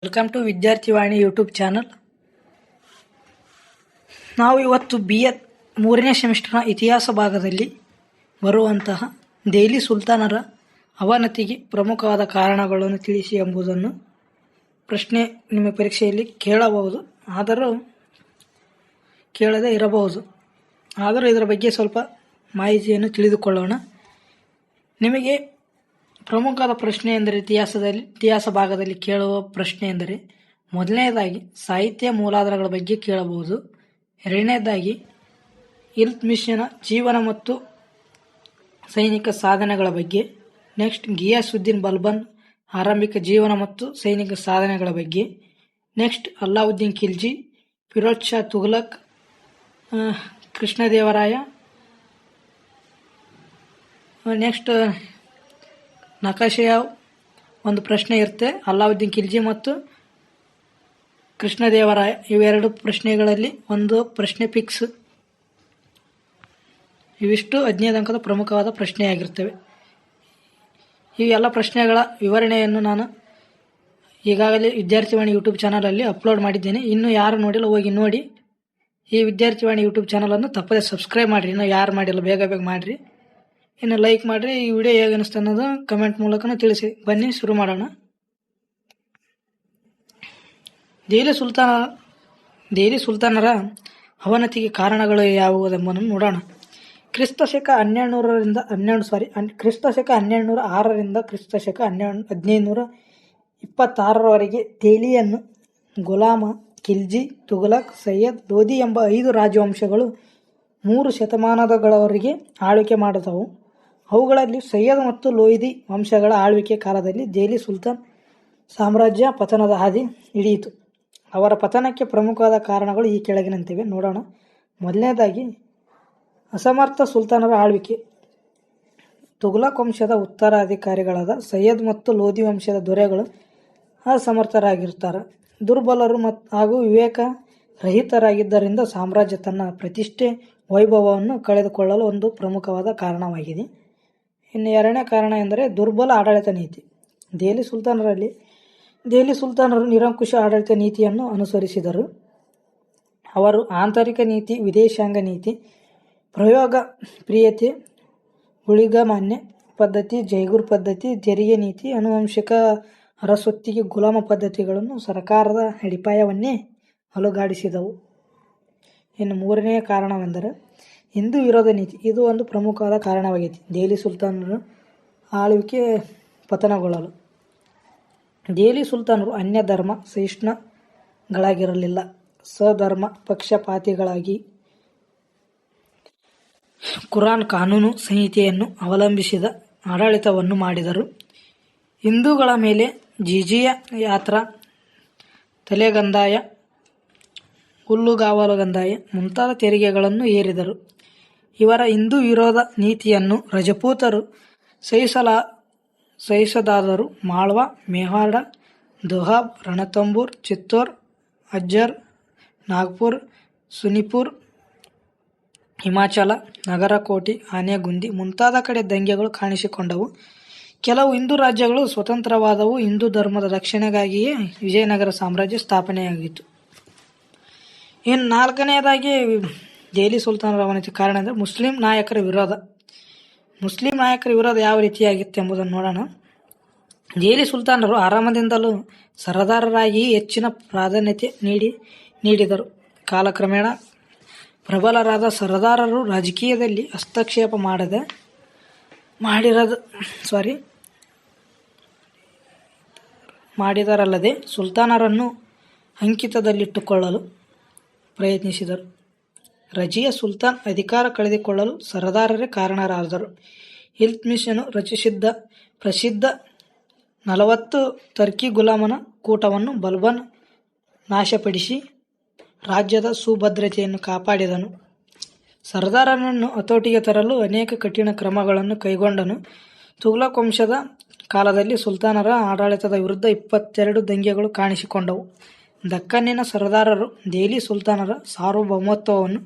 Welcome to Vidyarthivani YouTube channel. ನಾವು ಇವತ್ತು BA 3ನೇ ಸೆಮಿಸ್ಟರ್ನ ಇತಿಹಾಸ ಭಾಗದಲ್ಲಿ ಬರುವಂತಹ ದೆಹಲಿ ಸುಲ್ತಾನರ ಅವನತಿಗೆ ಪ್ರಮುಖವಾದ ಕಾರಣಗಳನ್ನು ತಿಳಿಸಿ ಎಂಬುದನ್ನು ಪ್ರಶ್ನೆ ನಿಮ್ಮ ಪರೀಕ್ಷೆಯಲ್ಲಿ ಕೇಳಬಹುದು, ಆದರೂ ಕೇಳದೇ ಇರಬಹುದು. ಆದರೂ ಇದರ ಬಗ್ಗೆ ಸ್ವಲ್ಪ ಮಾಹಿತಿಯನ್ನು ತಿಳಿದುಕೊಳ್ಳೋಣ. ನಿಮಗೆ ಪ್ರಮುಖವಾದ ಪ್ರಶ್ನೆ ಎಂದರೆ ಇತಿಹಾಸ ಭಾಗದಲ್ಲಿ ಕೇಳುವ ಪ್ರಶ್ನೆ ಎಂದರೆ ಮೊದಲನೇದಾಗಿ ಸಾಹಿತ್ಯ ಮೂಲಾಧಾರಗಳ ಬಗ್ಗೆ ಕೇಳಬಹುದು. ಎರಡನೇದಾಗಿ ಇಲ್ತುಮಿಶನ ಜೀವನ ಮತ್ತು ಸೈನಿಕ ಸಾಧನೆಗಳ ಬಗ್ಗೆ. ನೆಕ್ಸ್ಟ್ ಗಿಯಾಸುದ್ದೀನ್ ಬಲ್ಬನ್ ಆರಂಭಿಕ ಜೀವನ ಮತ್ತು ಸೈನಿಕ ಸಾಧನೆಗಳ ಬಗ್ಗೆ. ನೆಕ್ಸ್ಟ್ ಅಲ್ಲಾವುದ್ದೀನ್ ಖಿಲ್ಜಿ, ಫಿರೋಜ್ ಶಾ ತುಘಲಕ್, ಕೃಷ್ಣದೇವರಾಯ. ನೆಕ್ಸ್ಟ್ ನಕಾಶೆಯ ಒಂದು ಪ್ರಶ್ನೆ ಇರುತ್ತೆ, ಅಲ್ಲಾವುದ್ದೀನ್ ಖಿಲ್ಜಿ ಮತ್ತು ಕೃಷ್ಣದೇವರಾಯ ಇವೆರಡು ಪ್ರಶ್ನೆಗಳಲ್ಲಿ ಒಂದು ಪ್ರಶ್ನೆ ಫಿಕ್ಸ್. ಇವಿಷ್ಟು 15 ಅಂಕದ ಪ್ರಮುಖವಾದ ಪ್ರಶ್ನೆಯಾಗಿರ್ತವೆ. ಈ ಎಲ್ಲ ಪ್ರಶ್ನೆಗಳ ವಿವರಣೆಯನ್ನು ನಾನು ಈಗಾಗಲೇ ವಿದ್ಯಾರ್ಥಿವಾಣಿ ಯೂಟ್ಯೂಬ್ ಚಾನಲಲ್ಲಿ ಅಪ್ಲೋಡ್ ಮಾಡಿದ್ದೇನೆ. ಇನ್ನು ಯಾರು ನೋಡಿಲ್ಲ ಹೋಗಿ ನೋಡಿ. ಈ ವಿದ್ಯಾರ್ಥಿವಾಣಿ ಯೂಟ್ಯೂಬ್ ಚಾನಲನ್ನು ತಪ್ಪದೇ ಸಬ್ಸ್ಕ್ರೈಬ್ ಮಾಡಿರಿ. ಇನ್ನು ಯಾರು ಮಾಡಿಲ್ಲ ಬೇಗ ಮಾಡಿರಿ. ಇನ್ನು ಲೈಕ್ ಮಾಡಿರಿ. ಈ ವಿಡಿಯೋ ಹೇಗೆ ಅನಿಸ್ತು ಅನ್ನೋದು ಕಮೆಂಟ್ ಮೂಲಕ ತಿಳಿಸಿ. ಬನ್ನಿ ಶುರು ಮಾಡೋಣ. ದೆಹಲಿ ಸುಲ್ತಾನರ ಅವನತಿಗೆ ಕಾರಣಗಳು ಯಾವುದೆಂಬುದನ್ನು ನೋಡೋಣ. ಕ್ರಿಸ್ತಶಕ 1206ರಿಂದ ಕ್ರಿಸ್ತಶಕ 1526ರವರೆಗೆ ದೆಹಲಿಯನ್ನು ಗುಲಾಮ, ಖಿಲ್ಜಿ, ತುಘಲಕ್, ಸೈಯದ್, ಲೋಧಿ ಎಂಬ 5 ರಾಜವಂಶಗಳು 3 ಶತಮಾನಗಳವರೆಗೆ ಆಳ್ವಿಕೆ ಮಾಡಿದವು. ಅವುಗಳಲ್ಲಿ ಸೈಯದ್ ಮತ್ತು ಲೋಧಿ ವಂಶಗಳ ಆಳ್ವಿಕೆ ಕಾಲದಲ್ಲಿ ದೆಹಲಿ ಸುಲ್ತಾನ್ ಸಾಮ್ರಾಜ್ಯ ಪತನದ ಹಾದಿ ಹಿಡಿಯಿತು. ಅವರ ಪತನಕ್ಕೆ ಪ್ರಮುಖವಾದ ಕಾರಣಗಳು ಈ ಕೆಳಗಿನಂತಿವೆ, ನೋಡೋಣ. ಮೊದಲನೇದಾಗಿ ಅಸಮರ್ಥ ಸುಲ್ತಾನರ ಆಳ್ವಿಕೆ. ತುಘಲಕ್ ವಂಶದ ಉತ್ತರಾಧಿಕಾರಿಗಳಾದ ಸೈಯದ್ ಮತ್ತು ಲೋಧಿ ವಂಶದ ದೊರೆಗಳು ಅಸಮರ್ಥರಾಗಿರ್ತಾರೆ, ದುರ್ಬಲರು ಹಾಗೂ ವಿವೇಕ ರಹಿತರಾಗಿದ್ದರಿಂದ ಸಾಮ್ರಾಜ್ಯ ತನ್ನ ಪ್ರತಿಷ್ಠೆ ವೈಭವವನ್ನು ಕಳೆದುಕೊಳ್ಳಲು ಒಂದು ಪ್ರಮುಖವಾದ ಕಾರಣವಾಗಿದೆ. ಇನ್ನು ಎರಡನೇ ಕಾರಣ ಎಂದರೆ ದುರ್ಬಲ ಆಡಳಿತ ನೀತಿ. ದೆಹಲಿ ಸುಲ್ತಾನರು ನಿರಂಕುಶ ಆಡಳಿತ ನೀತಿಯನ್ನು ಅನುಸರಿಸಿದರು. ಅವರು ಆಂತರಿಕ ನೀತಿ, ವಿದೇಶಾಂಗ ನೀತಿ, ಪ್ರಯೋಗ ಪ್ರಿಯತೆ, ಉಳಿಗಮಾನ್ಯ ಪದ್ಧತಿ, ಜೈಗುರ್ ಪದ್ಧತಿ, ತೆರಿಗೆ ನೀತಿ, ಆನುವಂಶಿಕ ಅರಸೊತ್ತಿಗೆ, ಗುಲಾಮ ಪದ್ಧತಿಗಳನ್ನು ಸರ್ಕಾರದ ಅಡಿಪಾಯವನ್ನೇ ಅಲುಗಾಡಿಸಿದವು. ಇನ್ನು ಮೂರನೆಯ ಕಾರಣವೆಂದರೆ ಹಿಂದೂ ವಿರೋಧ ನೀತಿ. ಇದು ಒಂದು ಪ್ರಮುಖವಾದ ಕಾರಣವಾಗಿದೆ ದೆಹಲಿ ಸುಲ್ತಾನರ ಆಳ್ವಿಕೆ ಪತನಗೊಳ್ಳಲು. ದೆಹಲಿ ಸುಲ್ತಾನರು ಅನ್ಯ ಧರ್ಮ ಸಹಿಷ್ಣುಗಳಾಗಿರಲಿಲ್ಲ, ಸ್ವಧರ್ಮ ಪಕ್ಷಪಾತಿಗಳಾಗಿ ಕುರಾನ್ ಕಾನೂನು ಸಂಹಿತೆಯನ್ನು ಅವಲಂಬಿಸಿದ ಆಡಳಿತವನ್ನು ಮಾಡಿದರು. ಹಿಂದೂಗಳ ಮೇಲೆ ಜಿಜಿಯಾ ಯಾತ್ರಾ, ತಲೆಗಂದಾಯ, ಹುಲ್ಲುಗಾವಲು ಕಂದಾಯ ಮುಂತಾದ ತೆರಿಗೆಗಳನ್ನು ಹೇರಿದರು. ಇವರ ಹಿಂದೂ ವಿರೋಧ ನೀತಿಯನ್ನು ರಜಪೂತರು ಸಹಿಸದಾದರೂ ಮಾಳ್ವಾ, ಮೇವಾಡ, ದೋಹಾಬ್, ರಣತಂಬೂರ್, ಚಿತ್ತೋರ್, ಅಜ್ಜರ್, ನಾಗ್ಪುರ್, ಸುನಿಪುರ್, ಹಿಮಾಚಲ, ನಗರಕೋಟೆ, ಆನೆಗುಂದಿ ಮುಂತಾದ ಕಡೆ ದಂಗೆಗಳು ಕಾಣಿಸಿಕೊಂಡವು. ಕೆಲವು ಹಿಂದೂ ರಾಜ್ಯಗಳು ಸ್ವತಂತ್ರವಾದವು. ಹಿಂದೂ ಧರ್ಮದ ರಕ್ಷಣೆಗಾಗಿಯೇ ವಿಜಯನಗರ ಸಾಮ್ರಾಜ್ಯ ಸ್ಥಾಪನೆಯಾಗಿತ್ತು. ಇನ್ನು ನಾಲ್ಕನೆಯದಾಗಿ ದೆಹಲಿ ಸುಲ್ತಾನರ ಅವನತಿ ಕಾರಣ ಅಂದರೆ ಮುಸ್ಲಿಂ ನಾಯಕರ ವಿರೋಧ. ಮುಸ್ಲಿಂ ನಾಯಕರ ವಿರೋಧ ಯಾವ ರೀತಿಯಾಗಿತ್ತು ಎಂಬುದನ್ನು ನೋಡೋಣ. ದೆಹಲಿ ಸುಲ್ತಾನರು ಆರಂಭದಿಂದಲೂ ಸರದಾರರಾಗಿ ಹೆಚ್ಚಿನ ಪ್ರಾಧಾನ್ಯತೆ ನೀಡಿದರು. ಕಾಲಕ್ರಮೇಣ ಪ್ರಬಲರಾದ ಸರದಾರರು ರಾಜಕೀಯದಲ್ಲಿ ಹಸ್ತಕ್ಷೇಪ ಮಾಡಿದರಲ್ಲದೆ ಸುಲ್ತಾನರನ್ನು ಅಂಕಿತದಲ್ಲಿಟ್ಟುಕೊಳ್ಳಲು ಪ್ರಯತ್ನಿಸಿದರು. ರಜಿಯಾ ಸುಲ್ತಾನ್ ಅಧಿಕಾರ ಕಳೆದುಕೊಳ್ಳಲು ಸರದಾರರೇ ಕಾರಣರಾದರು. ಇಲ್ತುಮಿಶನು ರಚಿಸಿದ್ದ ಪ್ರಸಿದ್ಧ 40 ಟರ್ಕಿ ಗುಲಾಮನ ಕೂಟವನ್ನು ಬಲ್ಬನ್ ನಾಶಪಡಿಸಿ ರಾಜ್ಯದ ಸುಭದ್ರತೆಯನ್ನು ಕಾಪಾಡಿದನು. ಸರದಾರರನ್ನು ಹತೋಟಿಗೆ ತರಲು ಅನೇಕ ಕಠಿಣ ಕ್ರಮಗಳನ್ನು ಕೈಗೊಂಡನು. ತುಘಲಕ್ ವಂಶದ ಕಾಲದಲ್ಲಿ ಸುಲ್ತಾನರ ಆಡಳಿತದ ವಿರುದ್ಧ 22 ದಂಗೆಗಳು ಕಾಣಿಸಿಕೊಂಡವು. ದಕ್ಕನ್ನಿನ ಸರದಾರರು ದೆಹಲಿ ಸುಲ್ತಾನರ ಸಾರ್ವಭೌಮತ್ವವನ್ನು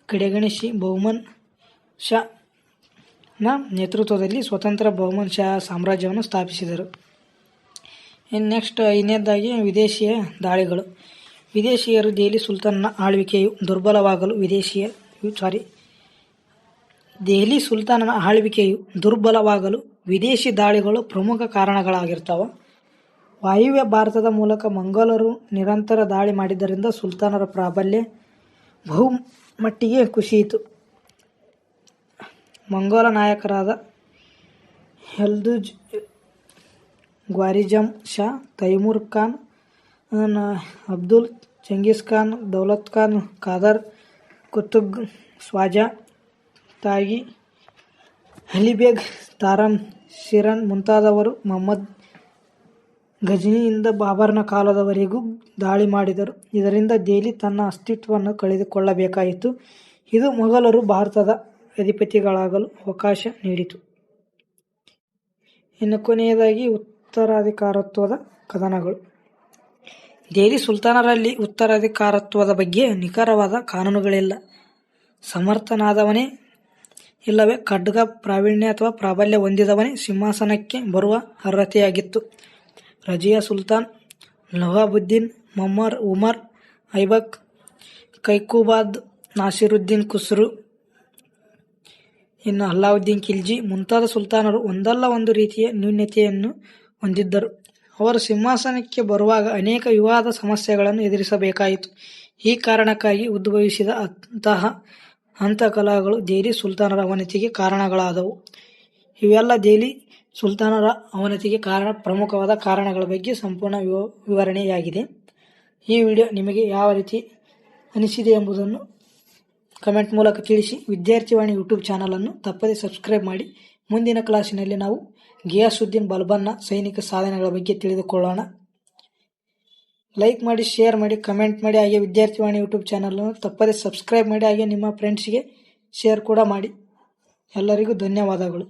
ಕಡೆಗಣಿಸಿ ಬಹುಮನ್ ಶಾ ನ ನೇತೃತ್ವದಲ್ಲಿ ಸ್ವತಂತ್ರ ಬಹುಮನ್ ಶಾ ಸಾಮ್ರಾಜ್ಯವನ್ನು ಸ್ಥಾಪಿಸಿದರು. ಇನ್ನು ನೆಕ್ಸ್ಟ್ ಐದನೇದಾಗಿ ವಿದೇಶಿಯ ದಾಳಿಗಳು. ವಿದೇಶಿಯರು ದೆಹಲಿ ಸುಲ್ತಾನನ ಆಳ್ವಿಕೆಯು ದುರ್ಬಲವಾಗಲು ವಿದೇಶಿ ದಾಳಿಗಳು ಪ್ರಮುಖ ಕಾರಣಗಳಾಗಿರ್ತಾವ. ವಾಯುವ್ಯ ಭಾರತದ ಮೂಲಕ ಮಂಗೋಲರು ನಿರಂತರ ದಾಳಿ ಮಾಡಿದ್ದರಿಂದ ಸುಲ್ತಾನರ ಪ್ರಾಬಲ್ಯ ಬಹುಮಟ್ಟಿಗೆ ಕುಸಿಯಿತು. ಮಂಗೋಲ ನಾಯಕರಾದ ಯಲ್ದುಜ್, ಗ್ವಾರಿಜಮ್ ಶಾ, ತೈಮೂರ್ ಖಾನ್, ಅಬ್ದುಲ್, ಚೆಂಗಿಸ್ ಖಾನ್, ದೌಲತ್ ಖಾನ್, ಕಾದರ್, ಕುತುಬ್ ಶ್ವಾಜಾ, ತಾಗಿ, ಅಲಿಬೇಗ್, ತಾರಮ್ ಶಿರನ್ ಮುಂತಾದವರು ಮಹಮ್ಮದ್ ಘಜ್ನಿಯಿಂದ ಬಾಬರ್ನ ಕಾಲದವರೆಗೂ ದಾಳಿ ಮಾಡಿದರು. ಇದರಿಂದ ದೆಹಲಿ ತನ್ನ ಅಸ್ತಿತ್ವವನ್ನು ಕಳೆದುಕೊಳ್ಳಬೇಕಾಯಿತು. ಇದು ಮೊಘಲರು ಭಾರತದ ಅಧಿಪತಿಗಳಾಗಲು ಅವಕಾಶ ನೀಡಿತು. ಇನ್ನು ಕೊನೆಯದಾಗಿ ಉತ್ತರಾಧಿಕಾರತ್ವದ ಕದನಗಳು. ದೆಹಲಿ ಸುಲ್ತಾನರಲ್ಲಿ ಉತ್ತರಾಧಿಕಾರತ್ವದ ಬಗ್ಗೆ ನಿಖರವಾದ ಕಾನೂನುಗಳಿಲ್ಲ. ಸಮರ್ಥನಾದವನೇ ಇಲ್ಲವೇ ಖಡ್ಗ ಪ್ರಾವೀಣ್ಯ ಅಥವಾ ಪ್ರಾಬಲ್ಯ ಹೊಂದಿದವನೇ ಸಿಂಹಾಸನಕ್ಕೆ ಬರುವ ಅರ್ಹತೆಯಾಗಿತ್ತು. ರಜಿಯಾ ಸುಲ್ತಾನ್, ನವಾಬುದ್ದೀನ್, ಉಮರ್ ಐಬಕ್, ಕೈಕುಬಾದ್, ನಾಸಿರುದ್ದೀನ್ ಖುಸ್ರು, ಇನ್ನು ಅಲ್ಲಾವುದ್ದೀನ್ ಖಿಲ್ಜಿ ಮುಂತಾದ ಸುಲ್ತಾನರು ಒಂದಲ್ಲ ಒಂದು ರೀತಿಯ ನ್ಯೂನತೆಯನ್ನು ಹೊಂದಿದ್ದರು. ಅವರು ಸಿಂಹಾಸನಕ್ಕೆ ಬರುವಾಗ ಅನೇಕ ವಿವಾದ ಸಮಸ್ಯೆಗಳನ್ನು ಎದುರಿಸಬೇಕಾಯಿತು. ಈ ಕಾರಣಕ್ಕಾಗಿ ಉದ್ಭವಿಸಿದ ಅಂತಹ ಅಂತಕಲಹಗಳು ದೆಹಲಿ ಸುಲ್ತಾನರ ಅವನತಿಗೆ ಕಾರಣಗಳಾದವು. ಇವೆಲ್ಲ ದೆಹಲಿ ಸುಲ್ತಾನರ ಅವನತಿಗೆ ಪ್ರಮುಖವಾದ ಕಾರಣಗಳ ಬಗ್ಗೆ ಸಂಪೂರ್ಣ ವಿವರಣೆಯಾಗಿದೆ. ಈ ವಿಡಿಯೋ ನಿಮಗೆ ಯಾವ ರೀತಿ ಅನಿಸಿದೆ ಎಂಬುದನ್ನು ಕಮೆಂಟ್ ಮೂಲಕ ತಿಳಿಸಿ. ವಿದ್ಯಾರ್ಥಿವಾಣಿ ಯೂಟ್ಯೂಬ್ ಚಾನಲನ್ನು ತಪ್ಪದೇ ಸಬ್ಸ್ಕ್ರೈಬ್ ಮಾಡಿ. ಮುಂದಿನ ಕ್ಲಾಸಿನಲ್ಲಿ ನಾವು ಗಿಯಾಸುದ್ದೀನ್ ಬಲ್ಬನ್ನ ಸೈನಿಕ ಸಾಧನೆಗಳ ಬಗ್ಗೆ ತಿಳಿದುಕೊಳ್ಳೋಣ. ಲೈಕ್ ಮಾಡಿ, ಶೇರ್ ಮಾಡಿ, ಕಮೆಂಟ್ ಮಾಡಿ. ಹಾಗೆ ವಿದ್ಯಾರ್ಥಿವಾಣಿ ಯೂಟ್ಯೂಬ್ ಚಾನಲನ್ನು ತಪ್ಪದೇ ಸಬ್ಸ್ಕ್ರೈಬ್ ಮಾಡಿ. ಹಾಗೆ ನಿಮ್ಮ ಫ್ರೆಂಡ್ಸ್ಗೆ ಶೇರ್ ಕೂಡ ಮಾಡಿ. ಎಲ್ಲರಿಗೂ ಧನ್ಯವಾದಗಳು.